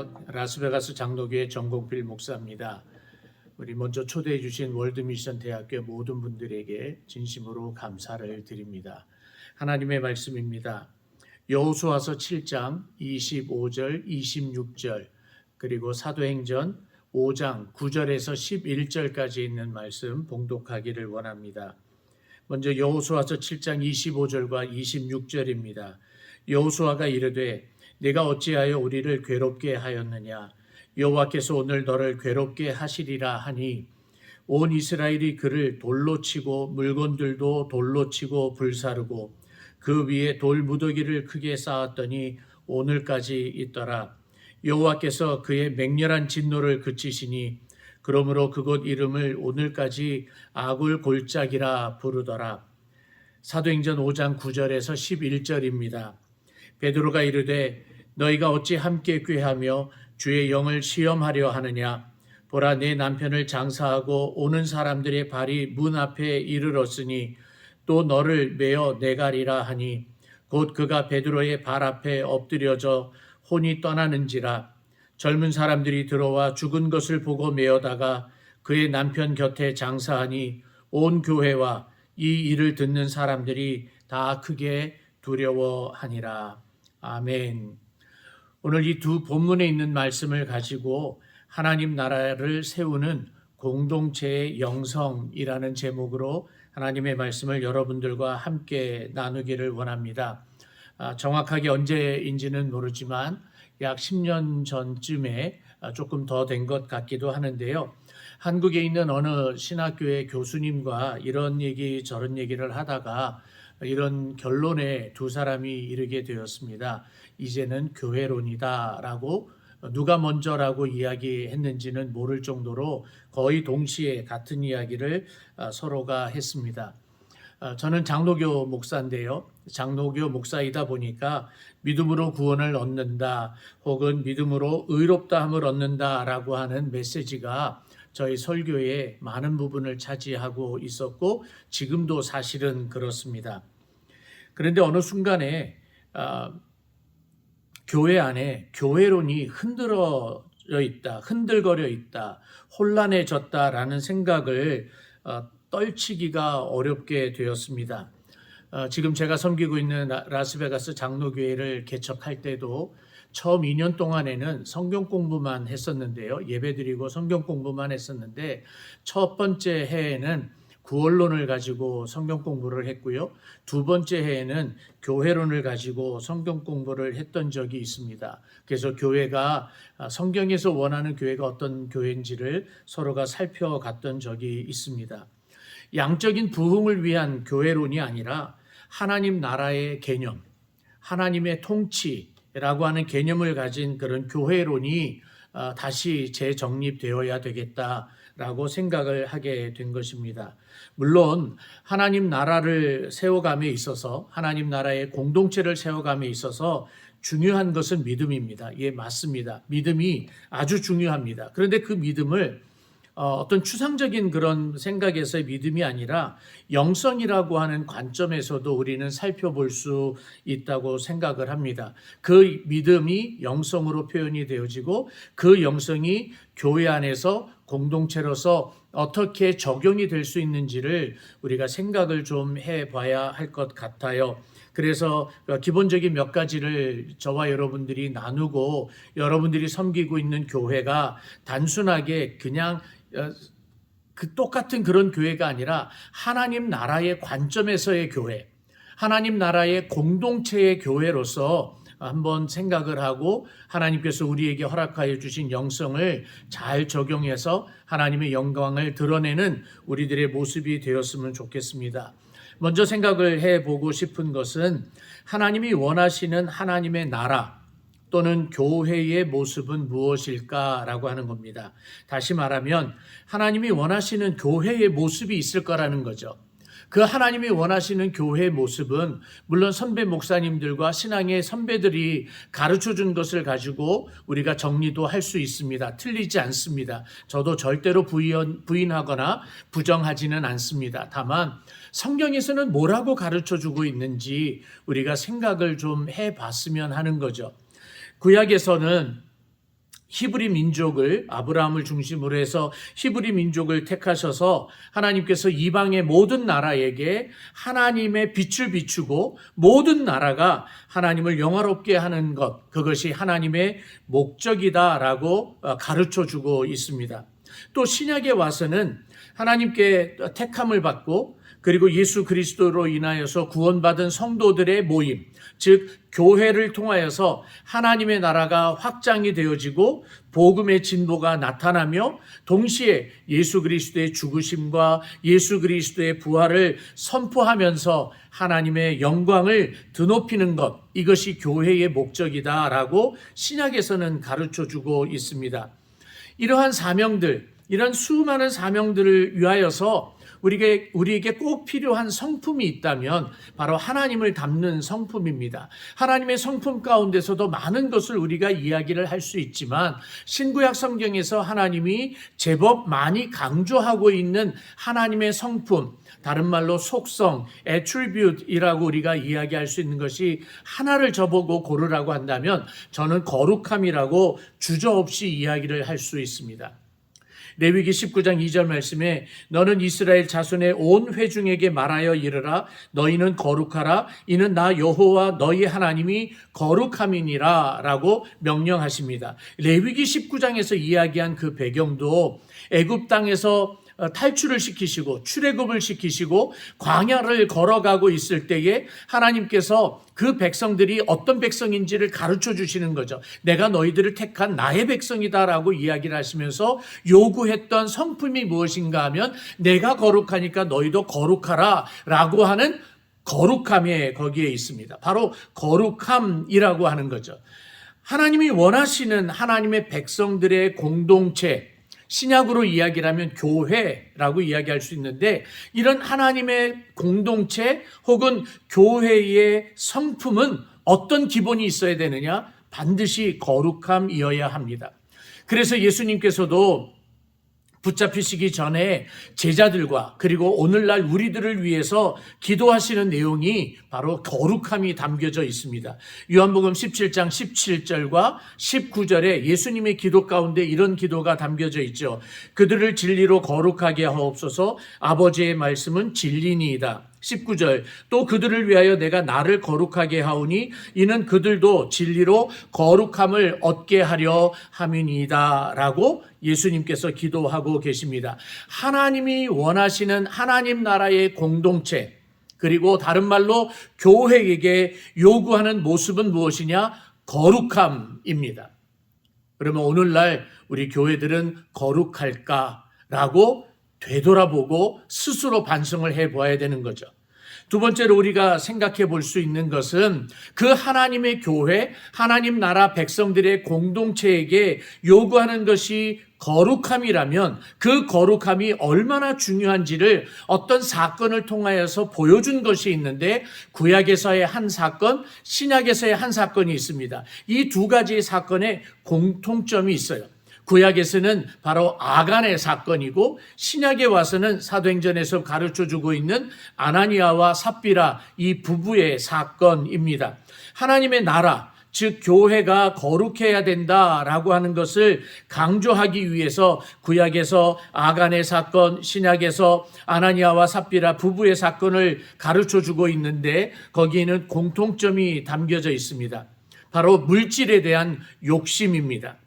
안녕하세요. 라스베가스 장로교회 정공필 목사입니다. 우리 먼저 초대해 주신 월드미션 대학교 모든 분들에게 진심으로 감사를 드립니다. 하나님의 말씀입니다. 여호수아서 7장 25절 26절 그리고 사도행전 5장 9절에서 11절까지 있는 말씀 봉독하기를 원합니다. 먼저 여호수아서 7장 25절과 26절입니다. 여호수아가 이르되 내가 어찌하여 우리를 괴롭게 하였느냐 여호와께서 오늘 너를 괴롭게 하시리라 하니 온 이스라엘이 그를 돌로 치고 물건들도 돌로 치고 불사르고 그 위에 돌 무더기를 크게 쌓았더니 오늘까지 있더라. 여호와께서 그의 맹렬한 진노를 그치시니 그러므로 그곳 이름을 오늘까지 아굴골짜기라 부르더라. 사도행전 5장 9절에서 11절입니다. 베드로가 이르되 너희가 어찌 함께 꾀하며 주의 영을 시험하려 하느냐 보라 내 남편을 장사하고 오는 사람들의 발이 문 앞에 이르렀으니 또 너를 메어 내가리라 하니 곧 그가 베드로의 발 앞에 엎드려져 혼이 떠나는지라 젊은 사람들이 들어와 죽은 것을 보고 메어다가 그의 남편 곁에 장사하니 온 교회와 이 일을 듣는 사람들이 다 크게 두려워하니라. 아멘. 오늘 이 두 본문에 있는 말씀을 가지고 하나님 나라를 세우는 공동체의 영성이라는 제목으로 하나님의 말씀을 여러분들과 함께 나누기를 원합니다. 정확하게 언제인지는 모르지만 약 10년 전쯤에 조금 더 된 것 같기도 하는데요. 한국에 있는 어느 신학교의 교수님과 이런 얘기 저런 얘기를 하다가 이런 결론에 두 사람이 이르게 되었습니다. 이제는 교회론이다라고 누가 먼저라고 이야기했는지는 모를 정도로 거의 동시에 같은 이야기를 서로가 했습니다. 저는 장로교 목사인데요. 장로교 목사이다 보니까 믿음으로 구원을 얻는다 혹은 믿음으로 의롭다함을 얻는다라고 하는 메시지가 저희 설교의 많은 부분을 차지하고 있었고 지금도 사실은 그렇습니다. 그런데 어느 순간에 교회 안에 교회론이 흔들거려 있다, 혼란해졌다라는 생각을 떨치기가 어렵게 되었습니다. 지금 제가 섬기고 있는 라스베가스 장로교회를 개척할 때도 처음 2년 동안에는 성경 공부만 했었는데요. 예배드리고 성경 공부만 했었는데 첫 번째 해에는 구원론을 가지고 성경 공부를 했고요. 두 번째 해에는 교회론을 가지고 성경 공부를 했던 적이 있습니다. 그래서 교회가 성경에서 원하는 교회가 어떤 교회인지를 서로가 살펴갔던 적이 있습니다. 양적인 부흥을 위한 교회론이 아니라 하나님 나라의 개념, 하나님의 통치라고 하는 개념을 가진 그런 교회론이 다시 재정립되어야 되겠다라고 생각을 하게 된 것입니다. 물론 하나님 나라를 세워감에 있어서 하나님 나라의 공동체를 세워감에 있어서 중요한 것은 믿음입니다. 예, 맞습니다. 믿음이 아주 중요합니다. 그런데 그 믿음을 어떤 추상적인 그런 생각에서의 믿음이 아니라 영성이라고 하는 관점에서도 우리는 살펴볼 수 있다고 생각을 합니다. 그 믿음이 영성으로 표현이 되어지고 그 영성이 교회 안에서 공동체로서 어떻게 적용이 될 수 있는지를 우리가 생각을 좀 해봐야 할 것 같아요. 그래서 기본적인 몇 가지를 저와 여러분들이 나누고 여러분들이 섬기고 있는 교회가 단순하게 그냥 그 똑같은 그런 교회가 아니라 하나님 나라의 관점에서의 교회, 하나님 나라의 공동체의 교회로서 한번 생각을 하고 하나님께서 우리에게 허락하여 주신 영성을 잘 적용해서 하나님의 영광을 드러내는 우리들의 모습이 되었으면 좋겠습니다. 먼저 생각을 해보고 싶은 것은 하나님이 원하시는 하나님의 나라 또는 교회의 모습은 무엇일까라고 하는 겁니다. 다시 말하면 하나님이 원하시는 교회의 모습이 있을 거라는 거죠. 그 하나님이 원하시는 교회의 모습은 물론 선배 목사님들과 신앙의 선배들이 가르쳐준 것을 가지고 우리가 정리도 할 수 있습니다. 틀리지 않습니다. 저도 절대로 부인하거나 부정하지는 않습니다. 다만 성경에서는 뭐라고 가르쳐주고 있는지 우리가 생각을 좀 해봤으면 하는 거죠. 구약에서는 히브리 민족을, 아브라함을 중심으로 해서 히브리 민족을 택하셔서 하나님께서 이방의 모든 나라에게 하나님의 빛을 비추고 모든 나라가 하나님을 영화롭게 하는 것, 그것이 하나님의 목적이다라고 가르쳐 주고 있습니다. 또 신약에 와서는 하나님께 택함을 받고 그리고 예수 그리스도로 인하여서 구원받은 성도들의 모임, 즉 교회를 통하여서 하나님의 나라가 확장이 되어지고 복음의 진보가 나타나며 동시에 예수 그리스도의 죽으심과 예수 그리스도의 부활을 선포하면서 하나님의 영광을 드높이는 것, 이것이 교회의 목적이다라고 신약에서는 가르쳐주고 있습니다. 이러한 사명들, 이런 수많은 사명들을 위하여서 우리에게 꼭 필요한 성품이 있다면 바로 하나님을 닮는 성품입니다. 하나님의 성품 가운데서도 많은 것을 우리가 이야기를 할 수 있지만 신구약 성경에서 하나님이 제법 많이 강조하고 있는 하나님의 성품, 다른 말로 속성, attribute이라고 우리가 이야기할 수 있는 것이 하나를 저보고 고르라고 한다면 저는 거룩함이라고 주저없이 이야기를 할 수 있습니다. 레위기 19장 2절 말씀에 너는 이스라엘 자손의 온 회중에게 말하여 이르라 너희는 거룩하라 이는 나 여호와 너희 하나님이 거룩함이니라 라고 명령하십니다. 레위기 19장에서 이야기한 그 배경도 애굽 땅에서 탈출을 시키시고 출애굽을 시키시고 광야를 걸어가고 있을 때에 하나님께서 그 백성들이 어떤 백성인지를 가르쳐 주시는 거죠. 내가 너희들을 택한 나의 백성이다라고 이야기를 하시면서 요구했던 성품이 무엇인가 하면 내가 거룩하니까 너희도 거룩하라 라고 하는 거룩함이 거기에 있습니다. 바로 거룩함이라고 하는 거죠. 하나님이 원하시는 하나님의 백성들의 공동체, 신약으로 이야기를 하면 교회라고 이야기할 수 있는데 이런 하나님의 공동체 혹은 교회의 성품은 어떤 기본이 있어야 되느냐? 반드시 거룩함이어야 합니다. 그래서 예수님께서도 붙잡히시기 전에 제자들과 그리고 오늘날 우리들을 위해서 기도하시는 내용이 바로 거룩함이 담겨져 있습니다. 요한복음 17장 17절과 19절에 예수님의 기도 가운데 이런 기도가 담겨져 있죠. 그들을 진리로 거룩하게 하옵소서. 아버지의 말씀은 진리니이다. 19절 또 그들을 위하여 내가 나를 거룩하게 하오니 이는 그들도 진리로 거룩함을 얻게 하려 함이니이다 라고 예수님께서 기도하고 계십니다. 하나님이 원하시는 하나님 나라의 공동체, 그리고 다른 말로 교회에게 요구하는 모습은 무엇이냐? 거룩함입니다. 그러면 오늘날 우리 교회들은 거룩할까라고 되돌아보고 스스로 반성을 해봐야 되는 거죠. 두 번째로 우리가 생각해 볼 수 있는 것은 그 하나님의 교회, 하나님 나라 백성들의 공동체에게 요구하는 것이 거룩함이라면 그 거룩함이 얼마나 중요한지를 어떤 사건을 통하여서 보여준 것이 있는데 구약에서의 한 사건, 신약에서의 한 사건이 있습니다. 이 두 가지의 사건에 공통점이 있어요. 구약에서는 바로 아간의 사건이고 신약에 와서는 사도행전에서 가르쳐주고 있는 아나니아와 삽비라 이 부부의 사건입니다. 하나님의 나라, 즉 교회가 거룩해야 된다라고 하는 것을 강조하기 위해서 구약에서 아간의 사건, 신약에서 아나니아와 삽비라 부부의 사건을 가르쳐주고 있는데 거기에는 공통점이 담겨져 있습니다. 바로 물질에 대한 욕심입니다.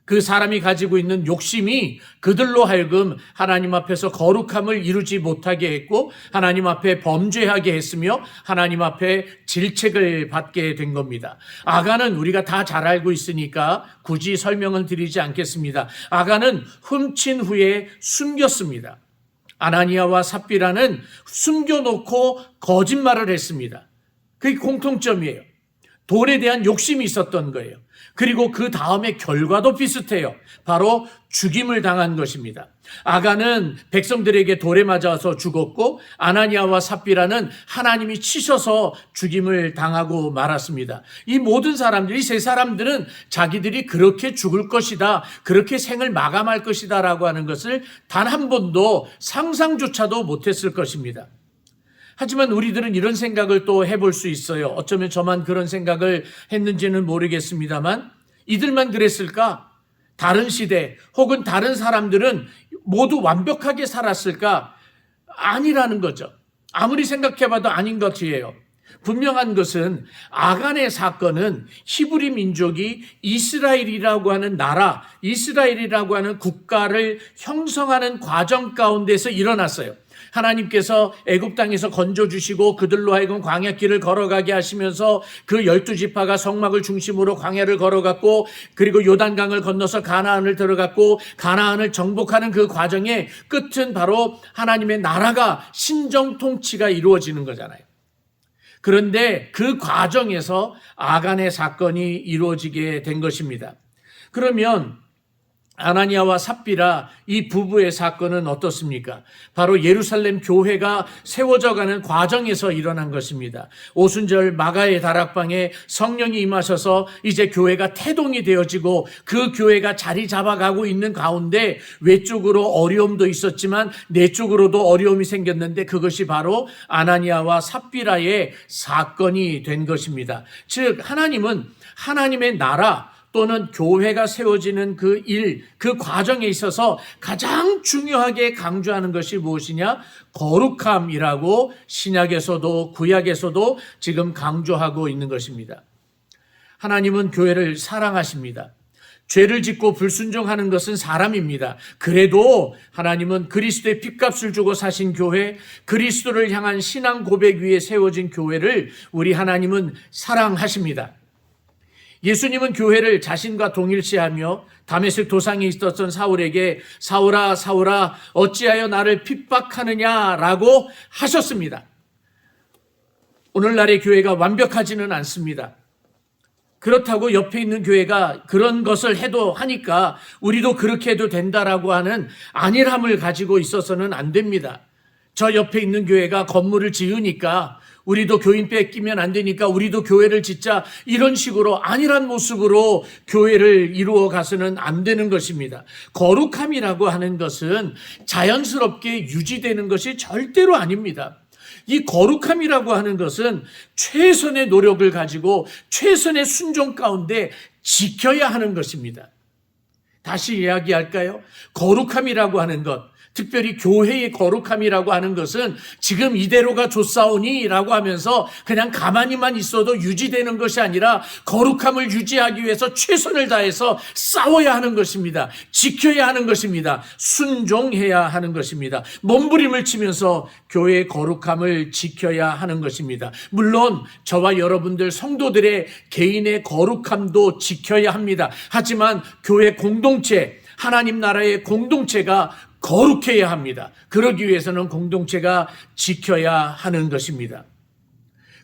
그 사람이 가지고 있는 욕심이 그들로 하여금 하나님 앞에서 거룩함을 이루지 못하게 했고 하나님 앞에 범죄하게 했으며 하나님 앞에 질책을 받게 된 겁니다. 아간은 우리가 다 잘 알고 있으니까 굳이 설명은 드리지 않겠습니다. 아간은 훔친 후에 숨겼습니다. 아나니아와 삽비라는 숨겨놓고 거짓말을 했습니다. 그게 공통점이에요. 돈에 대한 욕심이 있었던 거예요. 그리고 그 다음에 결과도 비슷해요. 바로 죽임을 당한 것입니다. 아간은 백성들에게 돌에 맞아서 죽었고 아나니아와 삽비라는 하나님이 치셔서 죽임을 당하고 말았습니다. 이 모든 사람들이, 세 사람들은 자기들이 그렇게 죽을 것이다, 그렇게 생을 마감할 것이다 라고 하는 것을 단 한 번도 상상조차도 못했을 것입니다. 하지만 우리들은 이런 생각을 또 해볼 수 있어요. 어쩌면 저만 그런 생각을 했는지는 모르겠습니다만 이들만 그랬을까? 다른 시대 혹은 다른 사람들은 모두 완벽하게 살았을까? 아니라는 거죠. 아무리 생각해봐도 아닌 것이에요. 분명한 것은 아간의 사건은 히브리 민족이 이스라엘이라고 하는 나라, 이스라엘이라고 하는 국가를 형성하는 과정 가운데서 일어났어요. 하나님께서 애굽 땅에서 건져주시고 그들로 하여금 광야길을 걸어가게 하시면서 그 12지파가 성막을 중심으로 광야를 걸어갔고, 그리고 요단강을 건너서 가나안을 들어갔고, 가나안을 정복하는 그 과정의 끝은 바로 하나님의 나라가 신정 통치가 이루어지는 거잖아요. 그런데 그 과정에서 아간의 사건이 이루어지게 된 것입니다. 그러면 아나니아와 삽비라 이 부부의 사건은 어떻습니까? 바로 예루살렘 교회가 세워져가는 과정에서 일어난 것입니다. 오순절 마가의 다락방에 성령이 임하셔서 이제 교회가 태동이 되어지고 그 교회가 자리 잡아가고 있는 가운데 외쪽으로 어려움도 있었지만 내쪽으로도 어려움이 생겼는데 그것이 바로 아나니아와 삽비라의 사건이 된 것입니다. 즉 하나님은 하나님의 나라 또는 교회가 세워지는 그 일, 그 과정에 있어서 가장 중요하게 강조하는 것이 무엇이냐? 거룩함이라고 신약에서도 구약에서도 지금 강조하고 있는 것입니다. 하나님은 교회를 사랑하십니다. 죄를 짓고 불순종하는 것은 사람입니다. 그래도 하나님은 그리스도의 핏값을 주고 사신 교회, 그리스도를 향한 신앙 고백 위에 세워진 교회를 우리 하나님은 사랑하십니다. 예수님은 교회를 자신과 동일시하며 다메섹 도상에 있었던 사울에게 사울아 사울아 어찌하여 나를 핍박하느냐라고 하셨습니다. 오늘날의 교회가 완벽하지는 않습니다. 그렇다고 옆에 있는 교회가 그런 것을 해도 하니까 우리도 그렇게 해도 된다라고 하는 안일함을 가지고 있어서는 안 됩니다. 저 옆에 있는 교회가 건물을 지으니까 우리도 교인 뺏기면 안 되니까 우리도 교회를 짓자, 이런 식으로 안일한 모습으로 교회를 이루어 가서는 안 되는 것입니다. 거룩함이라고 하는 것은 자연스럽게 유지되는 것이 절대로 아닙니다. 이 거룩함이라고 하는 것은 최선의 노력을 가지고 최선의 순종 가운데 지켜야 하는 것입니다. 다시 이야기할까요? 거룩함이라고 하는 것, 특별히 교회의 거룩함이라고 하는 것은 지금 이대로가 좋사오니 라고 하면서 그냥 가만히만 있어도 유지되는 것이 아니라 거룩함을 유지하기 위해서 최선을 다해서 싸워야 하는 것입니다. 지켜야 하는 것입니다. 순종해야 하는 것입니다. 몸부림을 치면서 교회의 거룩함을 지켜야 하는 것입니다. 물론 저와 여러분들 성도들의 개인의 거룩함도 지켜야 합니다. 하지만 교회 공동체, 하나님 나라의 공동체가 거룩해야 합니다. 그러기 위해서는 공동체가 지켜야 하는 것입니다.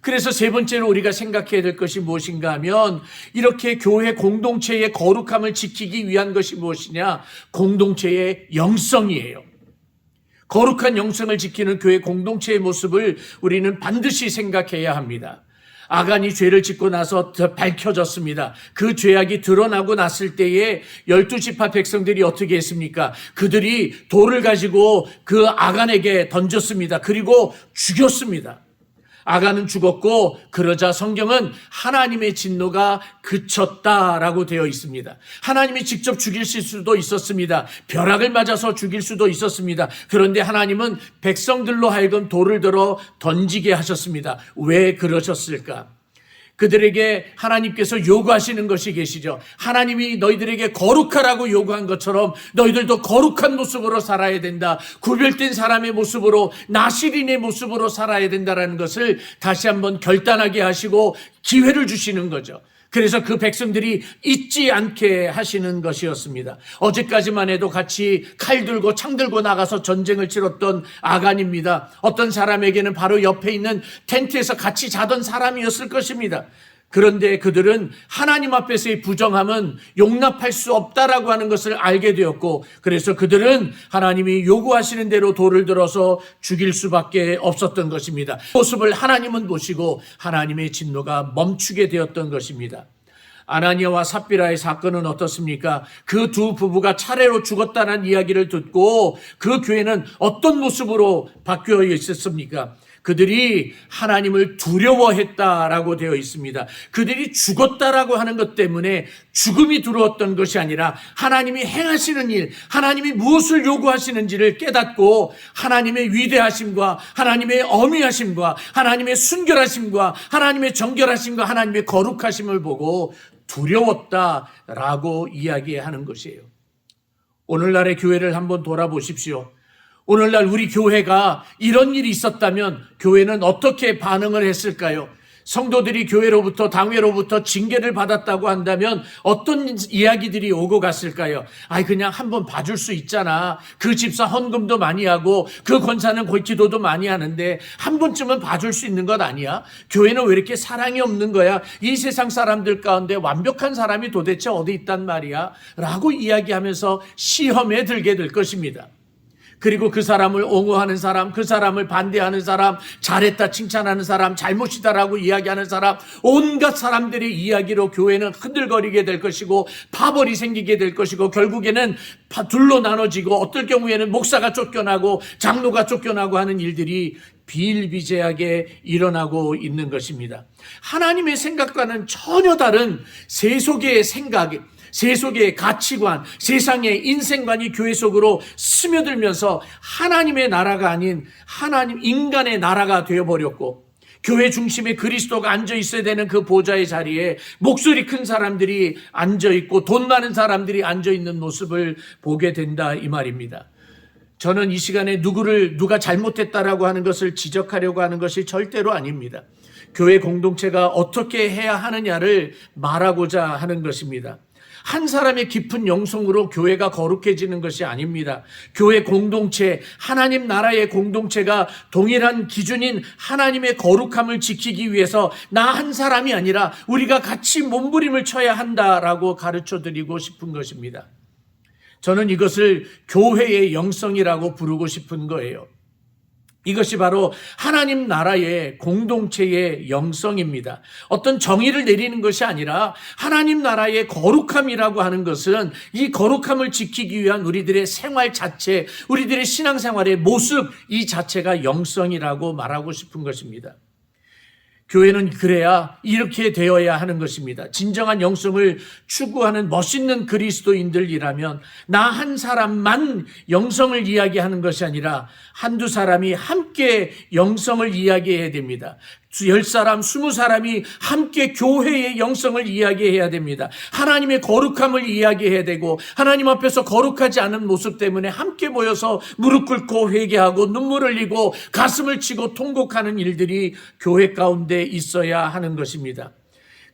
그래서 세 번째로 우리가 생각해야 될 것이 무엇인가 하면 이렇게 교회 공동체의 거룩함을 지키기 위한 것이 무엇이냐? 공동체의 영성이에요. 거룩한 영성을 지키는 교회 공동체의 모습을 우리는 반드시 생각해야 합니다. 아간이 죄를 짓고 나서 밝혀졌습니다. 그 죄악이 드러나고 났을 때에 12지파 백성들이 어떻게 했습니까? 그들이 돌을 가지고 그 아간에게 던졌습니다. 그리고 죽였습니다. 아간은 죽었고 그러자 성경은 하나님의 진노가 그쳤다라고 되어 있습니다. 하나님이 직접 죽일 수도 있었습니다. 벼락을 맞아서 죽일 수도 있었습니다. 그런데 하나님은 백성들로 하여금 돌을 들어 던지게 하셨습니다. 왜 그러셨을까? 그들에게 하나님께서 요구하시는 것이 계시죠. 하나님이 너희들에게 거룩하라고 요구한 것처럼 너희들도 거룩한 모습으로 살아야 된다. 구별된 사람의 모습으로, 나시린의 모습으로 살아야 된다라는 것을 다시 한번 결단하게 하시고 기회를 주시는 거죠. 그래서 그 백성들이 잊지 않게 하시는 것이었습니다. 어제까지만 해도 같이 칼 들고 창 들고 나가서 전쟁을 치렀던 아간입니다. 어떤 사람에게는 바로 옆에 있는 텐트에서 같이 자던 사람이었을 것입니다. 그런데 그들은 하나님 앞에서의 부정함은 용납할 수 없다라고 하는 것을 알게 되었고, 그래서 그들은 하나님이 요구하시는 대로 돌을 들어서 죽일 수밖에 없었던 것입니다. 모습을 하나님은 보시고 하나님의 진노가 멈추게 되었던 것입니다. 아나니아와 삽비라의 사건은 어떻습니까? 그 두 부부가 차례로 죽었다는 이야기를 듣고 그 교회는 어떤 모습으로 바뀌어 있었습니까? 그들이 하나님을 두려워했다라고 되어 있습니다. 그들이 죽었다라고 하는 것 때문에 죽음이 두려웠던 것이 아니라 하나님이 행하시는 일, 하나님이 무엇을 요구하시는지를 깨닫고 하나님의 위대하심과 하나님의 어미하심과 하나님의 순결하심과 하나님의 정결하심과 하나님의 거룩하심을 보고 두려웠다라고 이야기하는 것이에요. 오늘날의 교회를 한번 돌아보십시오. 오늘날 우리 교회가 이런 일이 있었다면 교회는 어떻게 반응을 했을까요? 성도들이 교회로부터 당회로부터 징계를 받았다고 한다면 어떤 이야기들이 오고 갔을까요? 그냥 한번 봐줄 수 있잖아. 그 집사 헌금도 많이 하고 그 권사는 기도도 많이 하는데 한 번쯤은 봐줄 수 있는 것 아니야? 교회는 왜 이렇게 사랑이 없는 거야? 이 세상 사람들 가운데 완벽한 사람이 도대체 어디 있단 말이야? 라고 이야기하면서 시험에 들게 될 것입니다. 그리고 그 사람을 옹호하는 사람, 그 사람을 반대하는 사람, 잘했다 칭찬하는 사람, 잘못이다라고 이야기하는 사람, 온갖 사람들의 이야기로 교회는 흔들거리게 될 것이고 파벌이 생기게 될 것이고 결국에는 둘로 나눠지고 어떨 경우에는 목사가 쫓겨나고 장로가 쫓겨나고 하는 일들이 비일비재하게 일어나고 있는 것입니다. 하나님의 생각과는 전혀 다른 세속의 생각, 세속의 가치관, 세상의 인생관이 교회 속으로 스며들면서 하나님의 나라가 아닌 인간의 나라가 되어버렸고 교회 중심에 그리스도가 앉아 있어야 되는 그 보좌의 자리에 목소리 큰 사람들이 앉아 있고 돈 많은 사람들이 앉아 있는 모습을 보게 된다 이 말입니다. 저는 이 시간에 누가 잘못했다라고 하는 것을 지적하려고 하는 것이 절대로 아닙니다. 교회 공동체가 어떻게 해야 하느냐를 말하고자 하는 것입니다. 한 사람의 깊은 영성으로 교회가 거룩해지는 것이 아닙니다. 교회 공동체, 하나님 나라의 공동체가 동일한 기준인 하나님의 거룩함을 지키기 위해서 나 한 사람이 아니라 우리가 같이 몸부림을 쳐야 한다라고 가르쳐 드리고 싶은 것입니다. 저는 이것을 교회의 영성이라고 부르고 싶은 거예요. 이것이 바로 하나님 나라의 공동체의 영성입니다. 어떤 정의를 내리는 것이 아니라 하나님 나라의 거룩함이라고 하는 것은 이 거룩함을 지키기 위한 우리들의 생활 자체, 우리들의 신앙생활의 모습 이 자체가 영성이라고 말하고 싶은 것입니다. 교회는 그래야 이렇게 되어야 하는 것입니다. 진정한 영성을 추구하는 멋있는 그리스도인들이라면 나 한 사람만 영성을 이야기하는 것이 아니라 한두 사람이 함께 영성을 이야기해야 됩니다. 10사람, 20사람이 함께 교회의 영성을 이야기해야 됩니다. 하나님의 거룩함을 이야기해야 되고 하나님 앞에서 거룩하지 않은 모습 때문에 함께 모여서 무릎 꿇고 회개하고 눈물 흘리고 가슴을 치고 통곡하는 일들이 교회 가운데 있어야 하는 것입니다.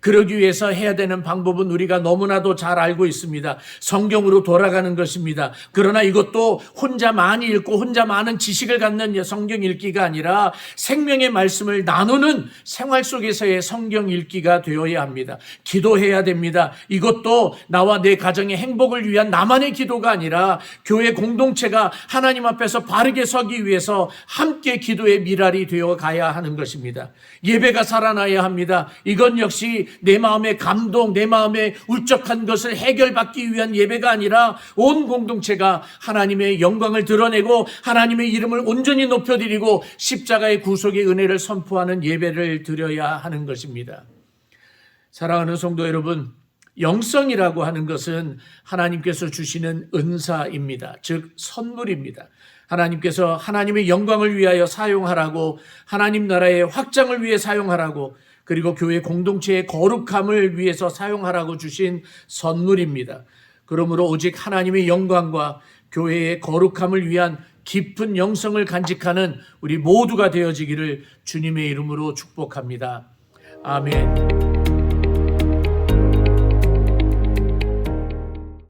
그러기 위해서 해야 되는 방법은 우리가 너무나도 잘 알고 있습니다. 성경으로 돌아가는 것입니다. 그러나 이것도 혼자 많이 읽고 혼자 많은 지식을 갖는 성경 읽기가 아니라 생명의 말씀을 나누는 생활 속에서의 성경 읽기가 되어야 합니다. 기도해야 됩니다. 이것도 나와 내 가정의 행복을 위한 나만의 기도가 아니라 교회 공동체가 하나님 앞에서 바르게 서기 위해서 함께 기도의 미랄이 되어 가야 하는 것입니다. 예배가 살아나야 합니다. 이건 역시 내 마음의 감동, 내 마음의 울적한 것을 해결받기 위한 예배가 아니라 온 공동체가 하나님의 영광을 드러내고 하나님의 이름을 온전히 높여드리고 십자가의 구속의 은혜를 선포하는 예배를 드려야 하는 것입니다. 사랑하는 성도 여러분, 영성이라고 하는 것은 하나님께서 주시는 은사입니다. 즉 선물입니다. 하나님께서 하나님의 영광을 위하여 사용하라고, 하나님 나라의 확장을 위해 사용하라고, 그리고 교회 공동체의 거룩함을 위해서 사용하라고 주신 선물입니다. 그러므로 오직 하나님의 영광과 교회의 거룩함을 위한 깊은 영성을 간직하는 우리 모두가 되어지기를 주님의 이름으로 축복합니다. 아멘.